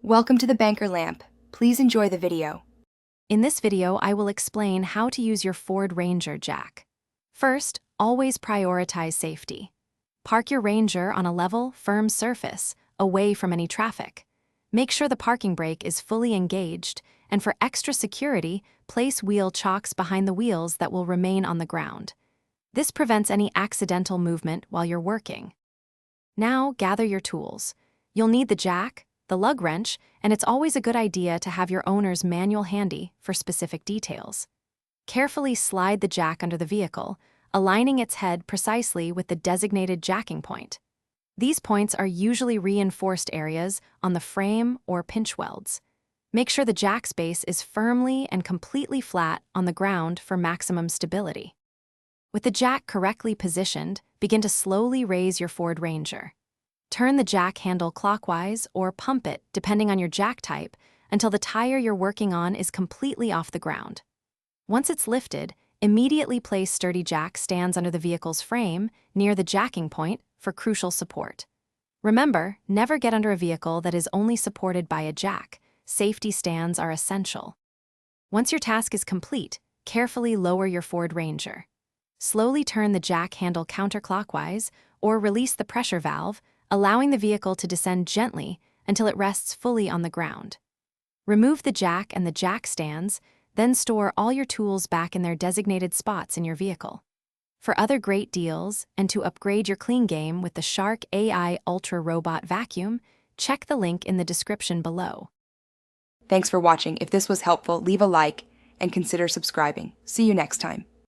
Welcome to the Banker Lamp. Please enjoy the video. In this video, I will explain how to use your Ford Ranger jack. First, always prioritize safety. Park your Ranger on a level, firm surface, away from any traffic. Make sure the parking brake is fully engaged, and for extra security, place wheel chocks behind the wheels that will remain on the ground. This prevents any accidental movement while you're working. Now, gather your tools. You'll need the jack, the lug wrench, and it's always a good idea to have your owner's manual handy for specific details. Carefully slide the jack under the vehicle, aligning its head precisely with the designated jacking point. These points are usually reinforced areas on the frame or pinch welds. Make sure the jack's base is firmly and completely flat on the ground for maximum stability. With the jack correctly positioned, begin to slowly raise your Ford Ranger. Turn the jack handle clockwise or pump it, depending on your jack type, until the tire you're working on is completely off the ground. Once it's lifted, immediately place sturdy jack stands under the vehicle's frame, near the jacking point, for crucial support. Remember, never get under a vehicle that is only supported by a jack. Safety stands are essential. Once your task is complete, carefully lower your Ford Ranger. Slowly turn the jack handle counterclockwise or release the pressure valve, allowing the vehicle to descend gently until it rests fully on the ground. Remove the jack and the jack stands, then store all your tools back in their designated spots in your vehicle. For other great deals and to upgrade your clean game with the Shark AI Ultra Robot Vacuum, check the link in the description below. Thanks for watching. If this was helpful, leave a like and consider subscribing. See you next time.